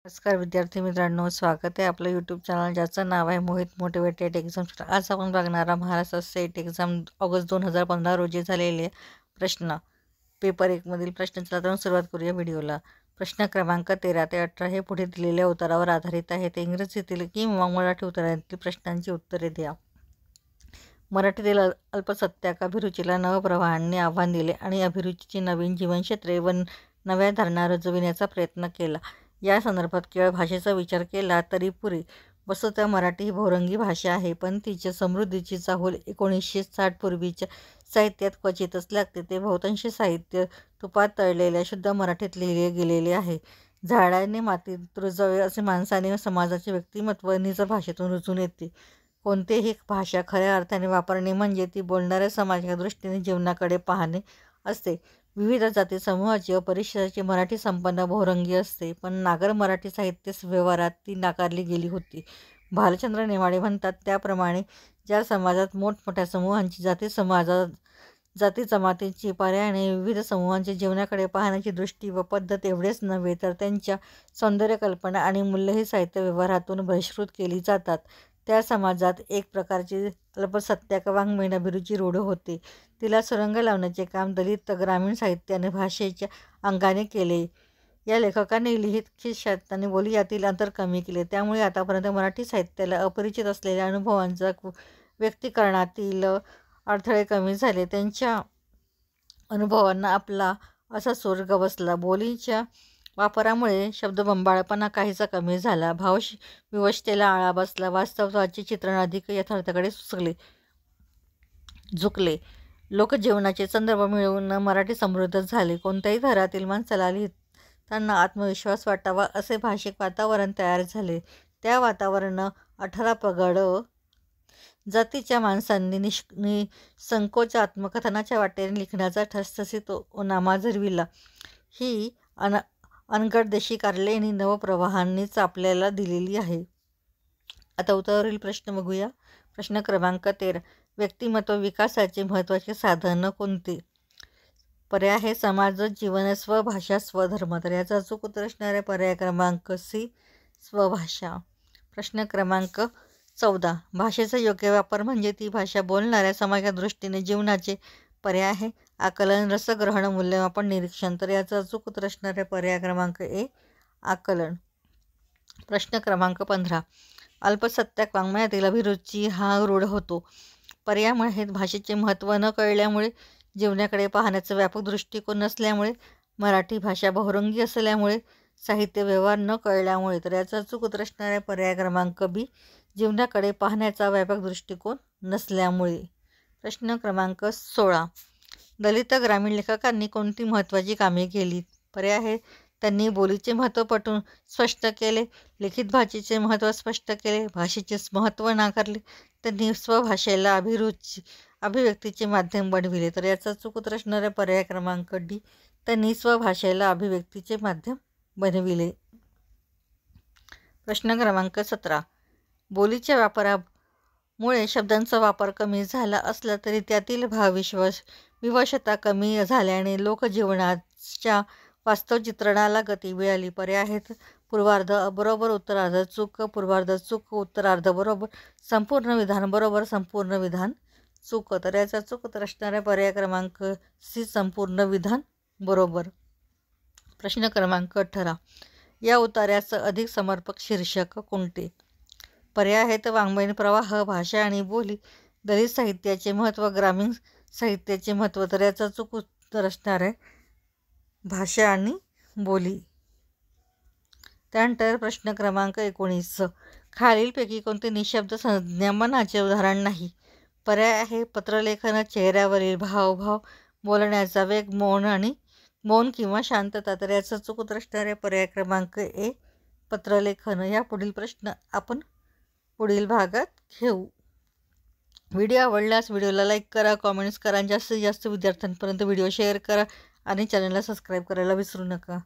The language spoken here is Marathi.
नमस्कार विद्यार्थी मित्रांनो, स्वागत आहे आपलं यूट्यूब चॅनल ज्याचं नाव आहे मोहित मोटिवेटेड एक्झाम. आज आपण बघणारा महाराष्ट्र स्टेट एक्झाम ऑगस्ट 2015 रोजी झालेले प्रश्न पेपर 1 मधील प्रश्नोत्तरातून सुरुवात करूया व्हिडिओला. प्रश्न क्रमांक 13 ते 18 हे पुढे दिलेल्या उत्तरावर आधारित आहेत. इंग्रजीतील किंवा मराठी उत्तरातील प्रश्नांची उत्तरे द्या. मराठीतील अल्पसत्याक अभिरुचीला नवप्रवाहांनी आव्हान दिले आणि अभिरुचीची नवीन जीवनक्षेत्रे व नव्या धारणा रुजविण्याचा प्रयत्न केला. या संदर्भात केवळ भाषेचा विचार केला तरी पुरे. वस्तुतः मराठी ही बहुरंगी भाषा आहे, पण तिच्या समृद्धीची चाहूल 1960 पूर्वीच्या साहित्यात क्वचितच लागते. ते बहुतांश साहित्य तुपात तळलेल्या शुद्ध मराठीत लिहिले गेलेले आहे. झाडाने मातीत रुजावे असे माणसाने समाजाचे व्यक्तिमत्व निज भाषेतून रुजून येते. कोणतीही भाषा खऱ्या अर्थाने वापरणे म्हणजे ती बोलणाऱ्या समाजाच्या दृष्टीने जीवनाकडे पाहणे असते. विविध जाती समूहाची व परिसराची मराठी संपन्न बहुरंगी असते, पण नागर मराठी साहित्य व्यवहारात ती नाकारली गेली होती. भालचंद्र नेमाडे म्हणतात त्याप्रमाणे ज्या समाजात मोठमोठ्या समूहांची जाती जमातींची पर्यायाने विविध समूहांच्या जीवनाकडे पाहण्याची दृष्टी व पद्धत एवढेच नव्हे तर त्यांच्या सौंदर्य कल्पना आणि मूल्यही साहित्य व्यवहारातून बहिष्कृत केली जातात, त्या समाजात एक प्रकारची अल्पसत्याक वाङ्मयीन अभिरुची रूढ होते. तिला सुरंग लावण्याचे काम दलित ग्रामीण साहित्याने भाषेच्या अंगाने केले. या लेखकांनी लिहित खिशात आणि बोली यातील अंतर कमी केले. त्यामुळे आतापर्यंत मराठी साहित्याला अपरिचित असलेल्या अनुभवांचा व्यक्तीकरणातील अडथळे कमी झाले. त्यांच्या अनुभवांना आपला असा सूर गवसला. बोलीच्या वापरामुळे शब्दबंबाळपणा काहीसा कमी झाला. भावविवशतेला आळा बसला. वास्तवाचे चित्रण अधिक यथार्थाकडे झुकले. लोकजीवनाचे संदर्भ मिळवून मराठी समृद्ध झाले. कोणत्याही थरातील माणसाला लिहिताना आत्मविश्वास वाटावा असे भाषिक वातावरण तयार झाले. त्या वातावरण 18 पगड जातीच्या माणसांनी निसंकोच आत्मकथनाच्या वाटेने लिखण्याचा ठसठसीत ओनामा झिरविला. ही अनगढ देशी कारलेनी नवप्रवाहांनीच आपल्याला दिलेली आहे. आता उत्तरावरील प्रश्न बघूया. प्रश्न क्रमांक 13. व्यक्तिमत्व विकासाचे महत्त्वाचे साधन कोणते? पर्याय आहे समाज, जीवन, स्वभाषा, स्वधर्म. तर याचा अचूक उत्तर असणारे पर्याय क्रमांक सी, स्वभाषा. प्रश्न क्रमांक 14. भाषेचा योग्य वापर म्हणजे ती भाषा बोलणाऱ्या समाजाच्या दृष्टीने जीवनाचे. पर्याय आहे आकलन, रसग्रहण, मूल्यमापन, निरीक्षण. तर याचा अचूक उत्तर असणारे पर्याय क्रमांक ए, आकलन. प्रश्न क्रमांक 15. अल्पसत्याक वाङ्मयातील अभिरुची हा रूढ होतो. पर्याय आहेत भाषेचे महत्त्व न कळल्यामुळे, जीवनाकडे पाहण्याचा व्यापक दृष्टिकोन नसल्यामुळे, मराठी भाषा बहुरंगी असल्यामुळे, साहित्य व्यवहार न कळल्यामुळे. तर याचा अचूक उत्तर असणारे पर्याय क्रमांक बी, जीवनाकडे पाहण्याचा व्यापक दृष्टिकोन नसल्यामुळे. प्रश्न क्रमांक 16. दलित ग्रामीण लेखकांनी कोणती महत्त्वाची कामे केली? पर्याय आहे त्यांनी बोलीचे महत्त्व पटवून स्पष्ट केले, लिखित भाषेचे महत्त्व स्पष्ट केले, भाषेचे महत्त्व नाकारले, त्यांनी स्वभाषेला अभिव्यक्तीचे माध्यम बनविले. तर याचा अचूक उत्तर असणारे पर्याय क्रमांक डी, त्यांनी स्वभाषेला अभिव्यक्तीचे माध्यम बनविले. प्रश्न क्रमांक 17. बोलीच्या वापरामुळे शब्दांचा वापर कमी झाला असला तरी त्यातील भावविवशता कमी झाल्याने लोकजीवनाच्या वास्तव चित्रणाला गती मिळाली. पर्याय आहेत पूर्वार्ध बरोबर, उत्तरार्ध चूक, पूर्वार्ध चूक, उत्तरार्ध बरोबर, संपूर्ण विधान बरोबर, संपूर्ण विधान चूक. तर याचा चूक उत्तर असणारा पर्याय क्रमांक सी, संपूर्ण विधान बरोबर. प्रश्न क्रमांक 18. या उतार्याचं अधिक समर्पक शीर्षक कोणते? पर्याय आहेत वाङ्मयीन प्रवाह, भाषा आणि बोली, दलित साहित्याचे महत्त्व, ग्रामीण साहित्याचे महत्त्व. तर याचा चूक उत्तर असणार आहे भाषा आणि बोली. त्यानंतर प्रश्न क्रमांक 19. खालीलपैकी कोणते निशब्द संज्ञापनाचे उदाहरण नाही? पर्याय आहे पत्रलेखन, चेहऱ्यावरील भावभाव, बोलण्याचा वेग, मौन किंवा शांतता. तर याचा चूक उत्तर असणारे पर्याय क्रमांक ए, पत्रलेखन. या पुढील प्रश्न आपण पुढील भागात घेऊ. व्हिडिओ आवडल्यास व्हिडिओला लाईक करा, कॉमेंट्स करा, जास्तीत जास्त विद्यार्थ्यांपर्यंत व्हिडिओ शेअर करा आणि चॅनलला सबस्क्राईब करायला विसरू नका.